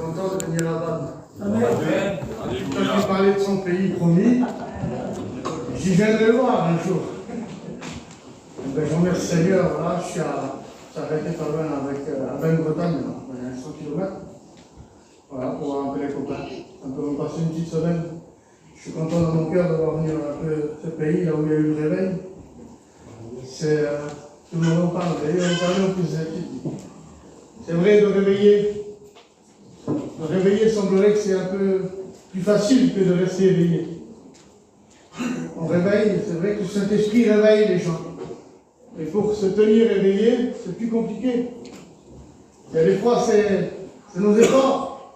content de venir là-bas. Amen. Quand il parlait de son pays promis, j'y viendrai le voir un jour. Ben, je remercie le Seigneur, voilà, je suis arrêté pas loin avec Bretagne, à 100 km. Voilà, pour voir un peu les copains. Un peu me passer une petite semaine. Je suis content dans mon cœur de voir venir un peu ce pays, là où il y a eu le réveil. C'est. Tout le monde en parle, d'ailleurs, on parle en plus de c'est vrai de réveiller. De réveiller semblerait que c'est un peu plus facile que de rester éveillé. On réveille, c'est vrai que le Saint-Esprit réveille les gens. Mais pour se tenir éveillé, c'est plus compliqué. Il y a des fois, c'est nos efforts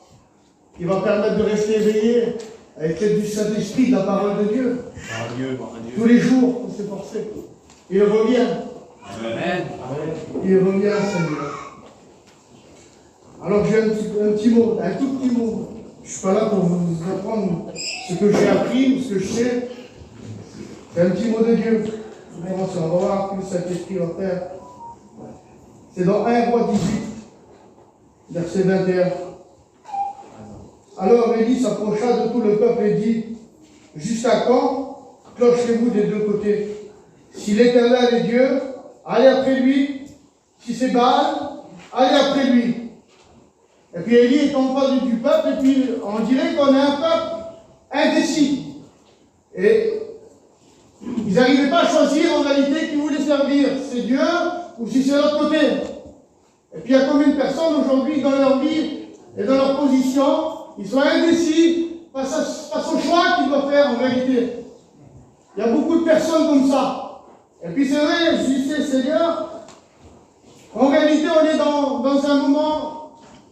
qui vont permettre de rester éveillé avec l'aide du Saint-Esprit, de la parole de Dieu. Tous les jours, on s'efforcer. Il revient. Amen. Il revient, Seigneur. Alors j'ai un petit mot, un tout petit mot. Je ne suis pas là pour vous apprendre ce que j'ai appris ou ce que je sais. C'est un petit mot de Dieu. On va voir que le Saint-Esprit va faire. C'est dans 1 Roi 18, verset 21. Alors Élie s'approcha de tout le peuple et dit, jusqu'à quand clochez-vous des deux côtés? Si l'Éternel est Dieu, allez après lui. Si c'est Baal, allez après lui. Et puis Élie est en face du peuple, et puis on dirait qu'on a un peuple indécis. Et ils n'arrivaient pas à choisir en réalité qui voulait servir, c'est Dieu ou si c'est l'autre côté. Et puis il y a combien de personnes aujourd'hui dans leur vie et dans leur position, ils sont indécis face au choix qu'ils doivent faire en réalité. Il y a beaucoup de personnes comme ça. Et puis c'est vrai, je dis Seigneur, en réalité on est dans un moment.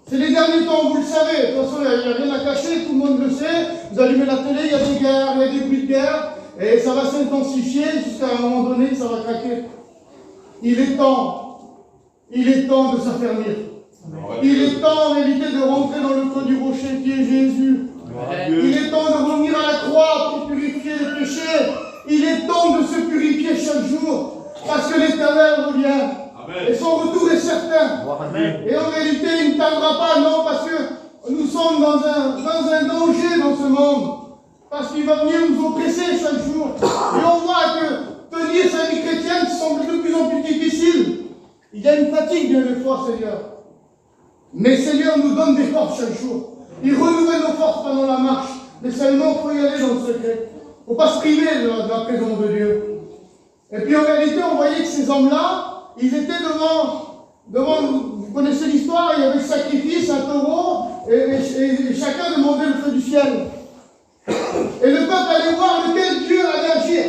C'est les derniers temps, vous le savez. De toute façon, il n'y a rien à cacher, tout le monde le sait. Vous allumez la télé, il y a des guerres, il y a des bruits de guerre, et ça va s'intensifier jusqu'à un moment donné, ça va craquer. Il est temps de s'affermir. Il est temps en réalité de rentrer dans le creux du rocher qui est Jésus. Il est temps de revenir à la croix pour purifier les péchés. Il est temps de se purifier chaque jour, parce que l'Éternel revient. Et son retour est certain. Et en réalité, il ne tardera pas, non, parce que nous sommes dans un danger dans ce monde. Parce qu'il va venir nous oppresser chaque jour. Et on voit que tenir sa vie chrétienne semble de plus en plus difficile. Il y a une fatigue bien des fois, Seigneur. Mais Seigneur nous donne des forces chaque jour. Il renouvelle nos forces pendant la marche. Mais seulement, il faut y aller dans le secret. Il ne faut pas se priver de la présence de Dieu. Et puis en réalité, on voyait que ces hommes-là, ils étaient devant, vous connaissez l'histoire, il y avait le sacrifice, un taureau, et chacun demandait le feu du ciel. Et le peuple allait voir lequel Dieu allait agir,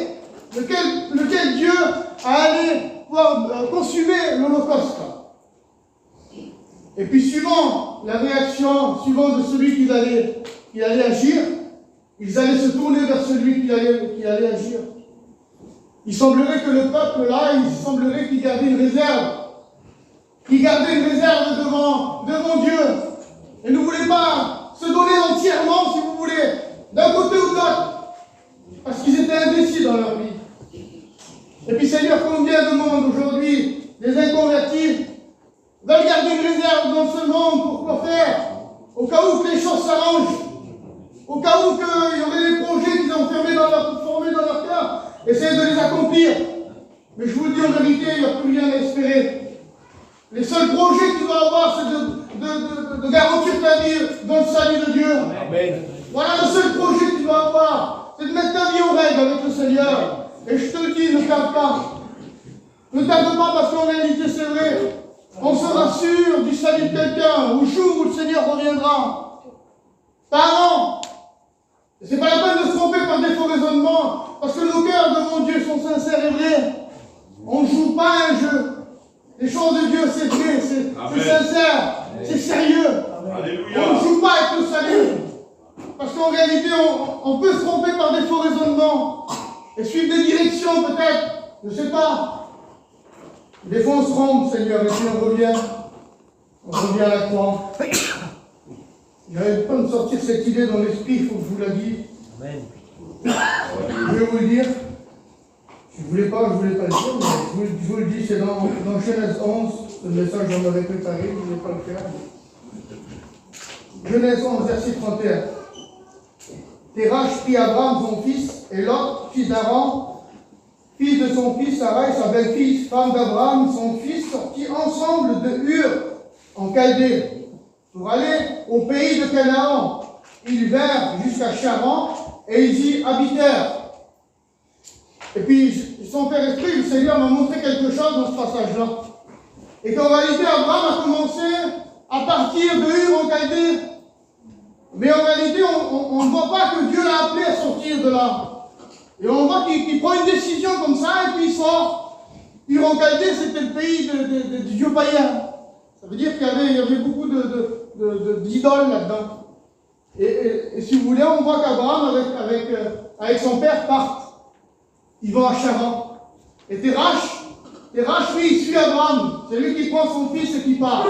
lequel Dieu allait pouvoir consumer l'Holocauste. Et puis suivant la réaction, suivant de celui qui allait agir, ils allaient se tourner vers celui qui allait agir. Il semblerait que le peuple là, il semblerait qu'il gardait une réserve. Qu'il gardait une réserve devant Dieu. Et ne voulait pas se donner entièrement, si vous voulez, d'un côté ou de l'autre. Parce qu'ils étaient indécis dans leur vie. Et puis Seigneur, combien de monde aujourd'hui, les inconvertis, veulent garder une réserve dans ce monde pour quoi faire? Au cas où que les choses s'arrangent. Au cas où qu'il y aurait des projets qu'ils ont formés dans leur cœur. Essayez de les accomplir. Mais je vous le dis en vérité, il n'y a plus rien à espérer. Les seuls projets que tu dois avoir, c'est de garantir ta vie dans le salut de Dieu. Amen. Voilà le seul projet que tu dois avoir. C'est de mettre ta vie en règle avec le Seigneur. Et je te le dis, ne tarde pas. Ne tarde pas parce qu'en réalité, c'est vrai. On sera sûr du salut de quelqu'un au jour où le Seigneur reviendra. Pas avant. Ce n'est pas la peine de se tromper par des faux raisonnements. Parce que nos cœurs devant Dieu sont sincères et vrais. On ne joue pas un jeu. Les choses de Dieu, c'est vrai, c'est sincère, c'est sérieux. Alléluia. On ne joue pas avec le salut. Parce qu'en réalité, on peut se tromper par des faux raisonnements. Et suivre des directions peut-être, je ne sais pas. Des fois on se trompe, Seigneur, et puis on revient à la croix. J'arrive pas à me sortir cette idée dans l'esprit, il faut que je vous la dise. Amen. Je vais vous le dire. Je ne voulais pas le dire, mais je vous le dis, c'est dans Genèse 11, le message qu'on avait préparé, je ne voulais pas le faire. Genèse 11, verset 31. Terach prit Abraham, son fils, et Lot, fils d'Aran, fils de son fils, Sarah et sa belle-fille, femme d'Abraham, son fils, sortis ensemble de Ur, en Chaldée, pour aller au pays de Canaan. Ils vinrent jusqu'à Charan, et ils y habitèrent. Et puis, sans faire esprit, le Seigneur m'a montré quelque chose dans ce passage-là. Et qu'en réalité, Abraham a commencé à partir de Ur en Chaldée. Mais en réalité, on ne voit pas que Dieu l'a appelé à sortir de là. Et on voit qu'il prend une décision comme ça, et puis il sort. Ur en Chaldée, c'était le pays du Dieu païen. Ça veut dire qu'il y avait beaucoup d'idoles là-dedans. Et si vous voulez, on voit qu'Abraham, avec son père, part. Ils vont à Charan. Et Terach, lui, il suit Abraham. C'est lui qui prend son fils et qui part.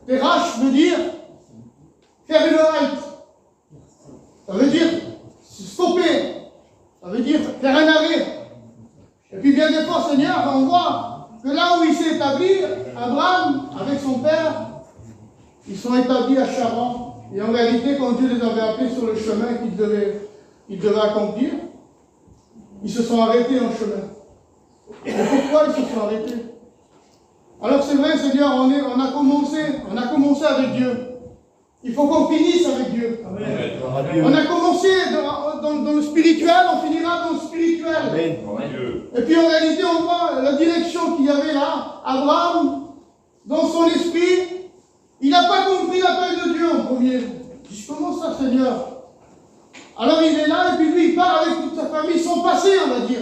Terach veut dire faire une halte. Ça veut dire stopper. Ça veut dire faire un arrêt. Et puis bien des fois, Seigneur, on voit que là où il s'est établi, Abraham, avec son père, ils sont établis à Charan. Et en réalité, quand Dieu les avait appelés sur le chemin qu'ils devaient accomplir, ils se sont arrêtés en chemin. Et pourquoi ils se sont arrêtés? Alors c'est vrai, Seigneur, on a commencé avec Dieu. Il faut qu'on finisse avec Dieu. Amen. On a commencé dans le spirituel, on finira dans le spirituel. Amen. Et puis en réalité, on voit la direction qu'il y avait là. Abraham, dans son esprit, il n'a pas compris l'appel de Dieu en premier. Il dit, comment ça, Seigneur? Alors il est là, et puis lui, il part avec toute sa famille, son passé, on va dire.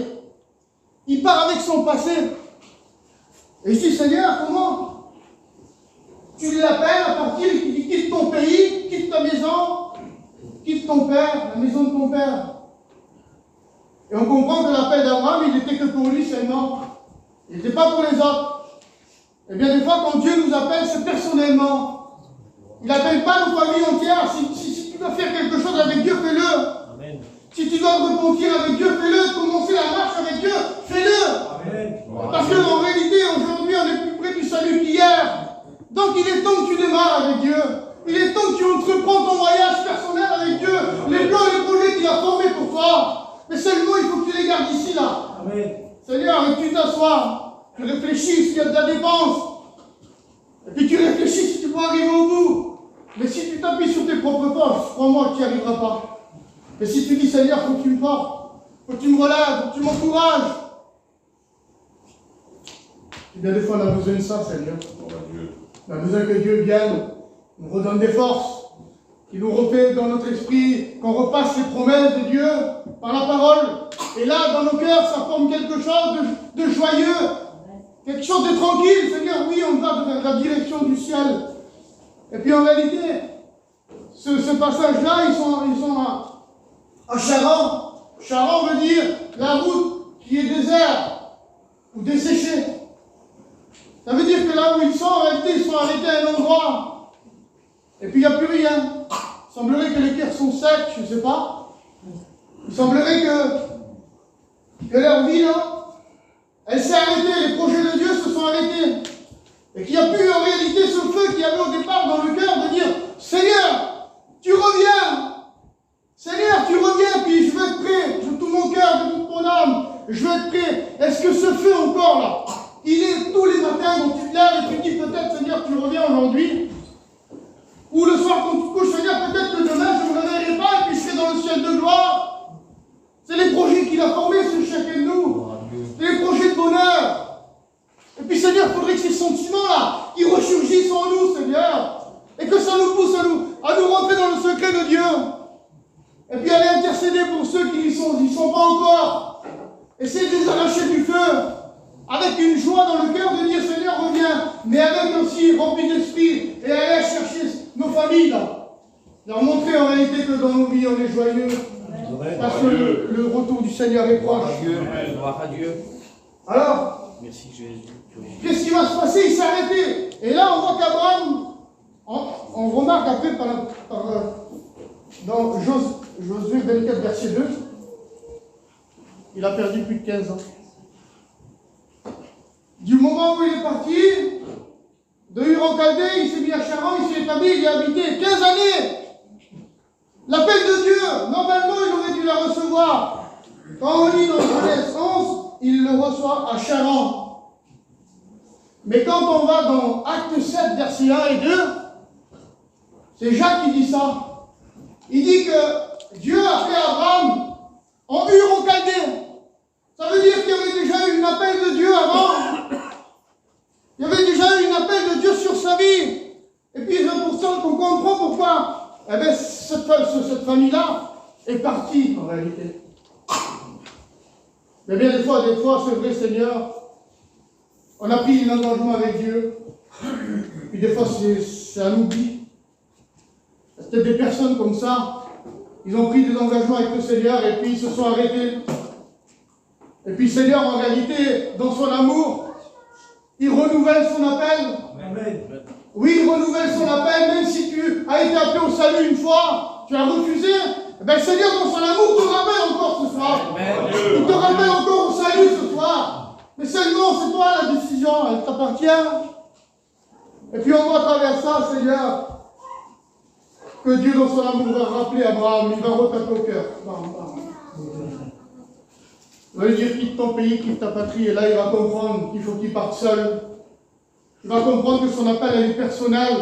Il part avec son passé. Et je dis, Seigneur, comment tu l'appelles à partir, il dit, quitte ton pays, quitte ta maison, quitte ton père, la maison de ton père. Et on comprend que l'appel d'Abraham, il n'était que pour lui seulement. Il n'était pas pour les autres. Et bien des fois, quand Dieu nous appelle, c'est personnellement. Il n'appelle pas nos familles entières. Si tu dois faire quelque chose avec Dieu, fais-le. Amen. Si tu dois repentir avec Dieu, fais-le. Commencer la marche avec Dieu, fais-le. Parce qu'en réalité, aujourd'hui, on est plus près du salut qu'hier. Donc il est temps que tu démarres avec Dieu. Il est temps que tu entreprends ton voyage personnel avec Dieu. Les plans et les projets qu'il a formés pour toi. Mais seulement, il faut que tu les gardes ici, là. Amen. Seigneur, et tu t'assois, tu réfléchis s'il y a de la dépense. Et puis tu réfléchis si tu peux arriver au bout. Mais si tu t'appuies sur tes propres forces, crois-moi que tu n'y arriveras pas. Mais si tu dis, Seigneur, il faut que tu me portes, il faut que tu me relèves, il faut que tu m'encourages. Et bien des fois, on a besoin de ça, Seigneur. On a besoin que Dieu vienne, nous redonne des forces, qu'il nous refait dans notre esprit, qu'on repasse les promesses de Dieu par la parole. Et là, dans nos cœurs, ça forme quelque chose de joyeux, quelque chose de tranquille. Seigneur, oui, on va dans la direction du ciel. Et puis en réalité, ce passage-là, ils sont à Charan. Charan veut dire la route qui est déserte ou desséchée. Ça veut dire que là où ils sont, en réalité, ils sont arrêtés à un endroit. Et puis il n'y a plus rien. Il semblerait que les terres sont secs, je ne sais pas. Il semblerait que leur vie, là, elle s'est arrêtée. Les projets de Dieu se sont arrêtés. Et qu'il n'y a plus en réalité ce feu qu'il y avait au départ dans le cœur de dire, Seigneur, tu reviens. Seigneur, tu reviens, puis je veux être prêt. De tout mon cœur, de toute mon âme, je veux être prêt. Est-ce que ce feu encore là, il est tous les matins quand tu te lèves et tu dis peut-être, Seigneur, tu reviens aujourd'hui. Ou le soir quand tu te couches, Seigneur, peut-être que demain je ne me réveillerai pas et puis je serai dans le ciel de gloire. C'est les projets qu'il a formés sur chacun de nous. C'est les projets de bonheur. Et puis Seigneur, il faudrait que ces sentiments-là, ils ressurgissent en nous, Seigneur. Et que ça nous pousse à nous rentrer dans le secret de Dieu. Et puis aller intercéder pour ceux qui n'y sont pas encore. Essayer de les arracher du feu. Avec une joie dans le cœur de dire, Seigneur, reviens. Mais avec aussi rempli d'esprit. Et aller chercher nos familles, là. Leur montrer en réalité que dans nos vies, on est joyeux. Parce que le retour du Seigneur est proche. Gloire à Dieu. Alors, merci Jésus. Qu'est-ce qui va se passer? Il s'est arrêté. Et là, on voit qu'Abraham, on remarque après dans Josué 24, verset 2, il a perdu plus de 15 ans. Du moment où il est parti, De Ur en Chaldée, il s'est mis à Charan, il s'est établi, il y a habité 15 années. L'appel de Dieu, normalement, il aurait dû la recevoir. Quand on lit dans Genèse 11, il le reçoit à Charan. Mais quand on va dans Acte 7, versets 1 et 2, c'est Jacques qui dit ça. Il dit que Dieu a fait Abraham en Ur en Chaldée. Ça veut dire qu'il y avait déjà eu un appel de Dieu avant. Il y avait déjà eu un appel de Dieu sur sa vie. Et puis c'est pour ça qu'on comprend pourquoi cette famille-là est partie en réalité. Mais bien des fois, c'est vrai, Seigneur, on a pris un engagement avec Dieu. Puis des fois, c'est un oubli. Il y a peut-être des personnes comme ça, ils ont pris des engagements avec le Seigneur et puis ils se sont arrêtés. Et puis Seigneur, en réalité, dans son amour, il renouvelle son appel. Amen. Oui, il renouvelle son appel, même si tu as été appelé au salut une fois, tu as refusé. Eh bien, Seigneur, dans son amour, te rappelle encore ce soir. Amen. Il te rappelle encore au salut ce soir. Mais seulement, c'est toi la décision, elle t'appartient. Et puis on voit à travers ça, Seigneur, que Dieu, dans son amour, va rappeler Abraham, il va retaper au cœur. Il va lui dire, quitte ton pays, quitte ta patrie, et là il va comprendre qu'il faut qu'il parte seul. Il va comprendre que son appel elle est personnel.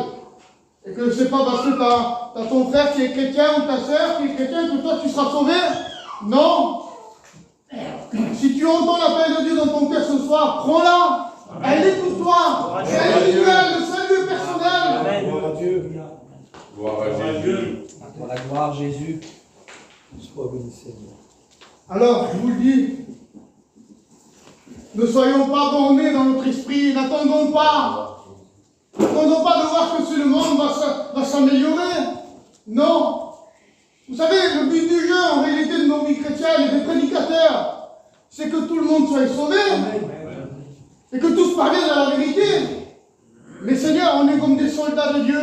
Et que ce n'est pas parce que tu as ton frère qui est chrétien ou ta soeur qui est chrétien que toi tu seras sauvé. Non. Si tu entends l'appel de Dieu dans ton cœur ce soir, prends-la. Elle est pour toi. C'est individuel, le salut est personnel. Amen. Gloire à Dieu. Gloire à Dieu. Pour la gloire, Jésus. Sois béni, Seigneur. Alors, je vous le dis, ne soyons pas bornés dans notre esprit, n'attendons pas. N'attendons pas de voir que si le monde va s'améliorer. Non. Vous savez, le but du jeu, en réalité, de nos vies chrétiennes et des prédicateurs, c'est que tout le monde soit sauvé. Et que tous parviennent à la vérité. Mais Seigneur, on est comme des soldats de Dieu.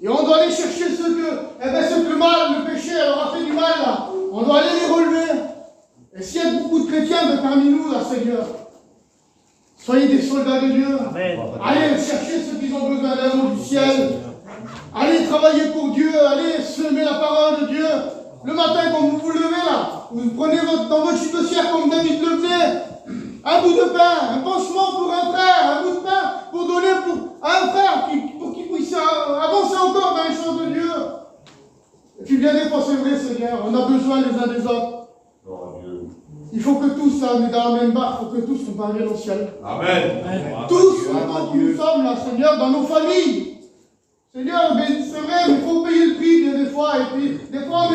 Et on doit aller chercher ceux que le mal, le péché leur a fait du mal. Là. On doit aller les relever. Et s'il y a beaucoup de chrétiens parmi nous, là, Seigneur, soyez des soldats de Dieu. Amen. Allez chercher ceux qui ont besoin d'un mot du ciel. Allez travailler pour Dieu. Allez semer la parole de Dieu. Le matin, quand vous vous levez là, vous prenez dans votre chipecière comme David le faisait. Un bout de pain, un pansement pour un frère, un bout de pain pour donner à un frère pour qu'il puisse avancer encore dans les choses de Dieu. Et puis bien des fois, c'est vrai, Seigneur, on a besoin les uns des autres. Il faut que tous, là, on est dans la même barque, il faut que tous nous parviennent au ciel. Amen. Tous, nous sommes là, Seigneur, dans nos familles. Seigneur, mais c'est vrai, mais il faut payer le prix des fois. Et puis, des fois, on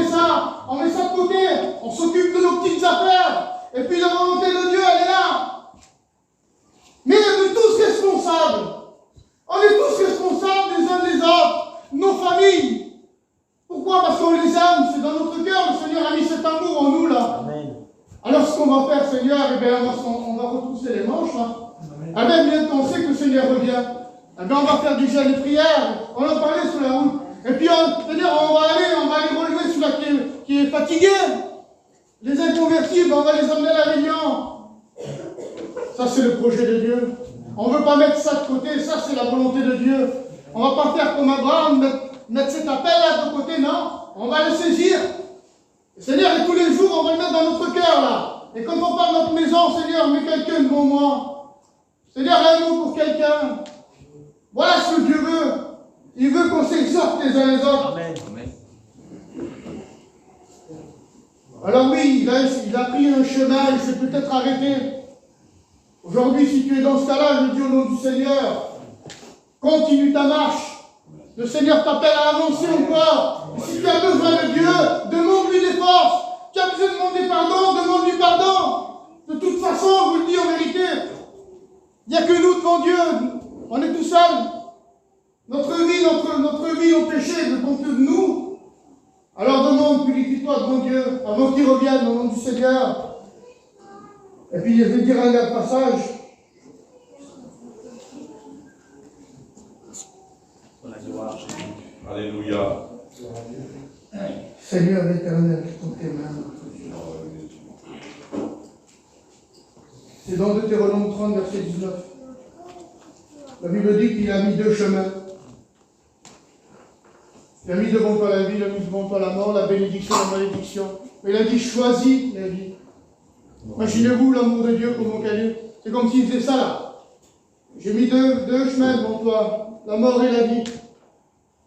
met ça de côté. On s'occupe de nos petites affaires. Et puis, la volonté de Dieu, elle est là. Mais on est tous responsables. On est tous responsables les uns des autres. Nos familles. Pourquoi? Parce qu'on les aime. C'est dans notre cœur. Le Seigneur a mis cet amour en nous, là. Amen. Alors, ce qu'on va faire, Seigneur, eh bien, on va retrousser les manches, là. Ah ben, bientôt, on sait que le Seigneur revient. Eh bien, on va faire du jeûne et prière. On en parlait sur la route. Et puis, c'est-à-dire, on va aller relever celui-là qui est fatigué. Les inconvertis, ben, on va les emmener à la réunion. Ça, c'est le projet de Dieu. On ne veut pas mettre ça de côté. Ça, c'est la volonté de Dieu. On ne va pas faire comme Abraham, mettre cet appel-là de côté, non. On va le saisir. Seigneur, et tous les jours, on va le mettre dans notre cœur, là. Et quand on parle de notre maison, Seigneur, mets quelqu'un devant moi. Seigneur, un mot pour quelqu'un. Voilà ce que Dieu veut. Il veut qu'on s'exhorte les uns les autres. Amen. Alors oui, il a pris un chemin, il s'est peut-être arrêté. Aujourd'hui, si tu es dans ce cas-là, je dis au nom du Seigneur, continue ta marche. Le Seigneur t'appelle à avancer encore. Et si tu as besoin de Dieu, demande-lui des forces. Tu as besoin de demander pardon, demande-lui pardon. De toute façon, je vous le dis en vérité, il n'y a que nous devant Dieu. On est tout seuls. Notre vie au péché ne compte que de nous. Alors demande, purifie-toi devant Dieu, avant qu'il revienne au nom du Seigneur. Et puis je vais dire un dernier passage. Alléluia. Seigneur éternel, je tends tes mains. C'est dans Deutéronome 30, verset 19. La Bible dit qu'il a mis deux chemins. Il a mis devant toi la vie, il a mis devant toi la mort, la bénédiction, la malédiction. Mais il a dit choisis la vie. Imaginez-vous l'amour de Dieu, comment qu'elle est. C'est comme s'il faisait ça là. J'ai mis deux chemins devant toi, la mort et la vie.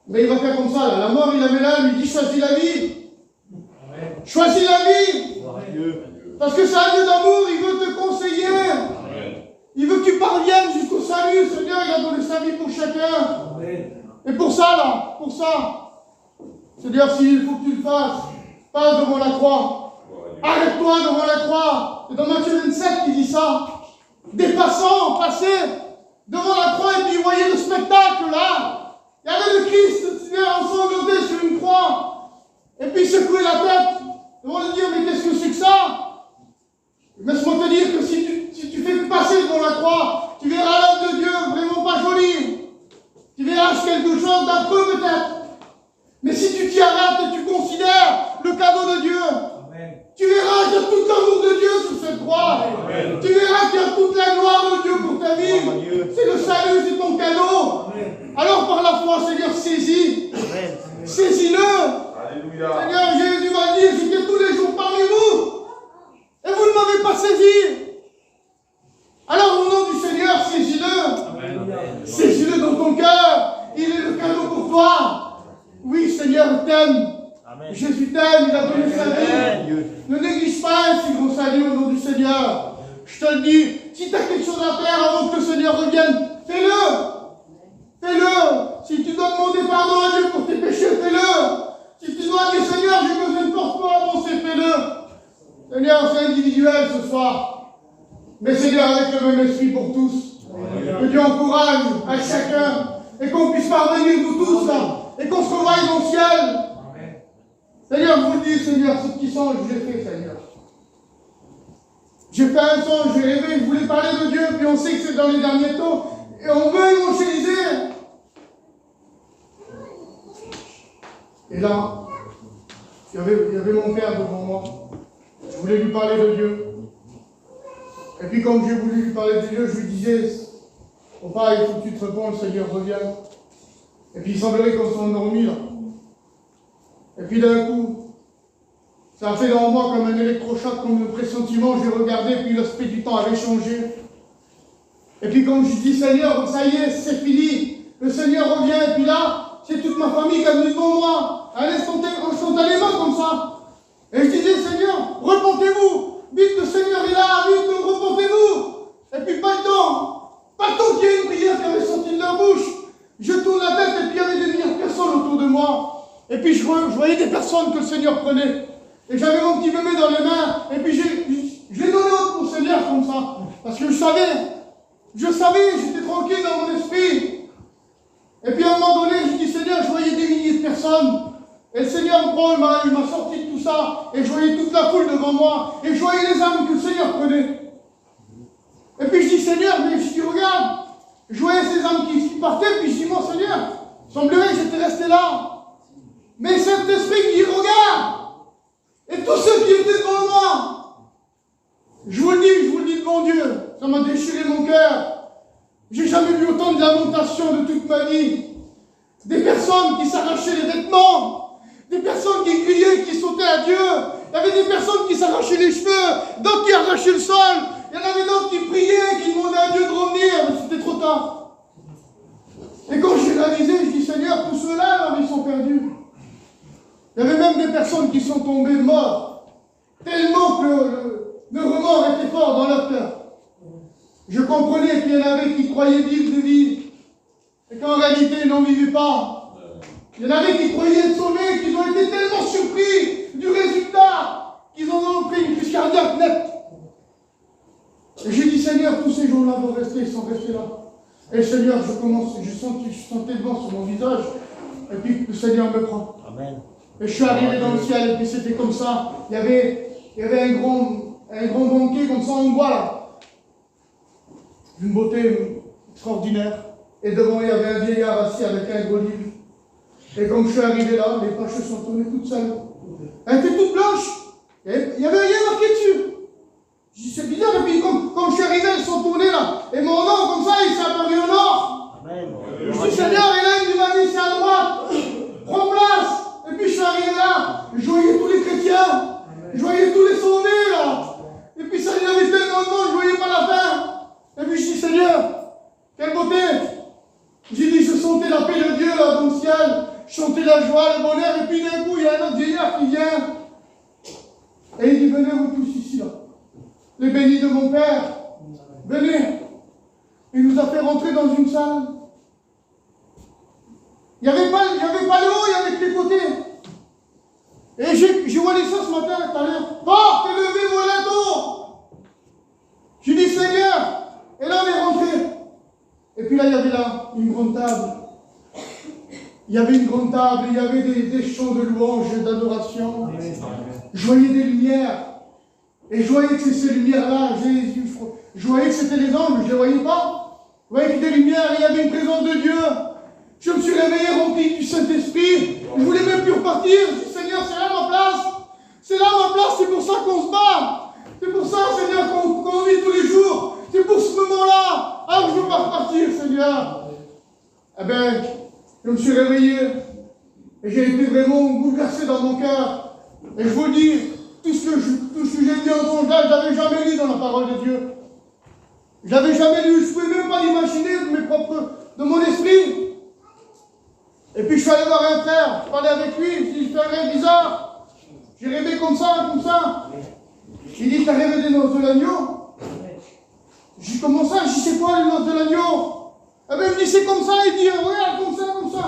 Mais il va faire comme ça là. La mort, il la met là, il lui dit choisis la vie. Amen. Choisis la vie. Amen. Parce que c'est un Dieu d'amour, il veut te conseiller. Amen. Il veut que tu parviennes jusqu'au salut. Seigneur, il a donné sa vie pour chacun. Amen. Et pour ça là, pour ça. C'est-à-dire, s'il faut que tu le fasses, passe devant la croix. Arrête-toi devant la croix. C'est dans Matthieu 27 qui dit ça. Des passants passaient devant la croix et puis ils voyaient le spectacle là. Il y avait le Christ, Seigneur, ensanglanté sur une croix. Et puis il secouait la tête. Ils vont lui dire, mais qu'est-ce que c'est que ça? Laisse-moi te dire que si tu fais passer devant la croix, tu verras l'œuvre de Dieu vraiment pas jolie. Tu verras quelque chose d'affreux peut-être. Mais si tu t'y arrêtes et tu considères le cadeau de Dieu, amen, tu verras qu'il y a tout l'amour de Dieu sur cette croix. Amen. Tu verras qu'il y a toute la gloire de Dieu pour ta vie. C'est le salut, c'est ton cadeau. Amen. Alors par la foi, Seigneur, saisis. Saisis-le. Alléluia. Seigneur, Jésus m'a dit, j'étais tous les jours parmi vous. Et vous ne m'avez pas saisi. Alors au nom du Seigneur, saisis-le. Saisis-le dans ton cœur. Il est le cadeau pour toi. Oui, Seigneur, t'aime. Jésus t'aime, il a donné sa vie. Ne néglige pas un si grand salut au nom du Seigneur. Je te le dis, si tu as quelque chose à faire avant que le Seigneur revienne, fais-le. Fais-le. Si tu dois demander pardon à Dieu pour tes péchés, fais-le. Si tu dois dire, Seigneur, j'ai besoin de force pour avancer, fais-le. Seigneur, c'est individuel ce soir. Mais Seigneur, avec le même esprit pour tous. Que Dieu encourage à chacun et qu'on puisse parvenir nous tous là. Et qu'on se revoie dans le ciel. Amen. Seigneur, je vous le dis, Seigneur, ce petit songe, j'ai fait, Seigneur. J'ai fait un songe, j'ai rêvé, je voulais parler de Dieu, puis on sait que c'est dans les derniers temps, et on veut évangéliser. Et là, il y avait mon père devant moi. Je voulais lui parler de Dieu. Et puis, comme j'ai voulu lui parler de Dieu, je lui disais, papa, il faut que tu te répondes, le Seigneur revienne. Et puis il semblerait qu'on soit endormi là. Et puis d'un coup, ça a fait dans moi comme un électrochoc, comme un pressentiment. J'ai regardé, puis l'aspect du temps avait changé. Et puis comme je dis, Seigneur, ça y est, c'est fini. Le Seigneur revient, et puis là, c'est toute ma famille qui est venue devant moi. Elle est instantanément comme ça. Et je disais, Seigneur, repentez-vous. Vite, le Seigneur est là, vite, repentez-vous. Et puis pas de temps. Pas de temps qu'il y ait une prière qui avait sorti de leur bouche. Je tourne la tête et puis il y avait des milliers de personnes autour de moi. Et puis je voyais des personnes que le Seigneur prenait. Et j'avais mon petit bébé dans les mains. Et puis je l'ai donné au Seigneur comme ça. Parce que je savais, j'étais tranquille dans mon esprit. Et puis à un moment donné, je dis, Seigneur, je voyais des milliers de personnes. Et le Seigneur me prend, il m'a sorti de tout ça. Et je voyais toute la foule devant moi. Et je voyais les âmes que le Seigneur prenait. Et puis je dis, Seigneur, mais je dis, regarde. Je voyais ces âmes qui partaient, puis je dis, mon Seigneur, semblerait que j'étais resté là. Mais cet esprit qui dit, regarde. Et tous ceux qui étaient devant moi, je vous le dis devant Dieu, ça m'a déchiré mon cœur. J'ai jamais vu autant de lamentations de toute ma vie. Des personnes qui s'arrachaient les vêtements, des personnes qui criaient, qui sautaient à Dieu. Il y avait des personnes qui s'arrachaient les cheveux, d'autres qui arrachaient le sol. Il y en avait d'autres qui priaient, qui demandaient à Dieu de revenir, mais c'était trop tard. Et quand j'ai réalisé, je dis, Seigneur, tous ceux-là, alors, ils sont perdus. Il y avait même des personnes qui sont tombées mortes, tellement que le remords était fort dans leur cœur. Je comprenais qu'il y en avait qui croyaient vivre de vie, et qu'en réalité, ils n'en vivaient pas. Il y en avait qui croyaient être sauvés, qu'ils ont été tellement surpris du résultat, qu'ils en ont pris une crise cardiaque nette. Et j'ai dit, Seigneur, tous ces jours-là vont rester, ils sont restés là. Et Seigneur, je sentais le vent sur mon visage, et puis le Seigneur me prend. Amen. Et je suis arrivé dans le ciel, et puis c'était comme ça. Il y avait un grand banquet comme ça en bois là. D'une beauté extraordinaire. Et devant, il y avait un vieillard assis avec un gros livre. Et comme je suis arrivé là, les pages se sont tournées toutes seules. Elle était toute blanche. Et il n'y avait rien marqué dessus. Je dis, c'est bizarre. Et puis, comme je suis arrivé, elles sont tournées là. Et mon nom, comme ça, il s'est apparu en or. chanter la joie, le bonheur, et puis d'un coup, il y a un autre vieillard qui vient. Et il dit, venez vous tous ici, là. Les bénis de mon Père, venez. Il nous a fait rentrer dans une salle. Il n'y avait pas le haut, il y avait que les côtés. Et j'ai vois ça ce matin, tout à l'heure. Porte, levez vos linteaux. J'ai dit, Seigneur. Et là, on est rentré. Et puis là, il y avait là une grande table. Il y avait une grande table, il y avait des chants de louange et d'adoration. Je voyais des lumières. Et je voyais que c'est ces lumières-là. Je voyais que c'était les anges, je ne les voyais pas. Je voyais que des lumières, il y avait une présence de Dieu. Je me suis réveillé rempli du Saint-Esprit. Je ne voulais même plus repartir. Je dis, Seigneur, c'est là ma place. C'est là ma place, c'est pour ça qu'on se bat. C'est pour ça, Seigneur, qu'on vit tous les jours. C'est pour ce moment-là. Alors je ne veux pas repartir, Seigneur. Eh bien, je me suis réveillé. Et j'ai été vraiment bouleversé dans mon cœur. Et je vous dis, tout ce que j'ai dit en sondage, je n'avais jamais lu dans la parole de Dieu. Je n'avais jamais lu. Je ne pouvais même pas l'imaginer de mon esprit. Et puis je suis allé voir un frère, je parlais avec lui, il fait un rêve bizarre. J'ai rêvé comme ça, comme ça. Il dit, t'as rêvé des noces de l'agneau? J'ai dit, comment ça? Je dis, c'est quoi les noces de l'agneau? Eh bien, il me dit, c'est comme ça. Il dit, regarde, comme ça, comme ça.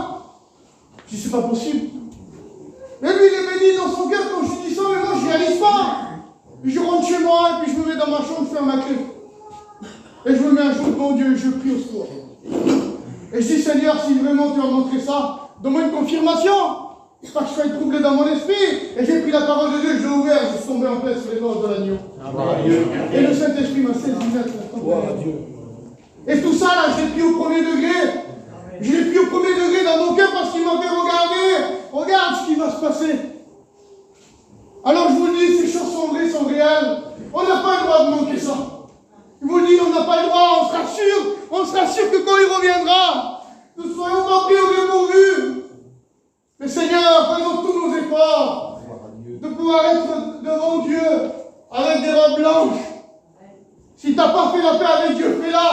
Je dis, c'est pas possible. Mais lui, il est béni dans son cœur quand je lui dis ça, mais moi, je n'y réalise pas. Puis je rentre chez moi, et puis je me mets dans ma chambre, je ferme ma clé. Et je me mets un jour devant Dieu, et je prie au secours. Et je dis, Seigneur, si vraiment tu as montré ça, donne-moi une confirmation. Pas que je sois troublé dans mon esprit. Et j'ai pris la parole de Dieu, je l'ai ouvert, je suis tombé en paix sur les noces de l'agneau. Et le Saint-Esprit m'a saisi net. Et tout ça, là, je l'ai pris au premier degré. Je l'ai pris au premier degré dans mon cœur parce qu'il m'a fait regarder. Regarde ce qui va se passer. Alors je vous dis, ces choses sont vraies, sont réelles. On n'a pas le droit de manquer ça. Je vous dis, on n'a pas le droit, on sera sûr que quand il reviendra, nous ne soyons pas pris au dépourvu. Mais Seigneur, faisons tous nos efforts de pouvoir être devant Dieu avec des robes blanches. Si tu n'as pas fait la paix avec Dieu, fais-la.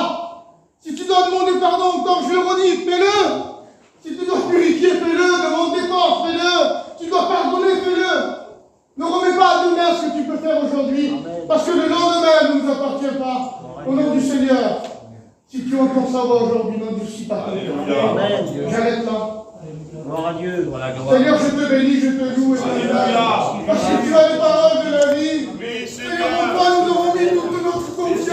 Si tu dois demander pardon encore, je le redis, fais-le. Si tu dois purifier, fais-le. Demande des forces, fais-le. Tu dois pardonner, fais-le. Ne remets pas à demain ce que tu peux faire aujourd'hui. Parce que le lendemain ne nous appartient pas. Au nom du Seigneur. Si tu entends ça aujourd'hui, n'endurcis pas. J'arrête là. Gloire à Dieu. Seigneur, je te bénis, je te loue et je te bénis. Parce que tu as les paroles de la vie. Seigneur, en toi, nous avons mis toute notre confiance.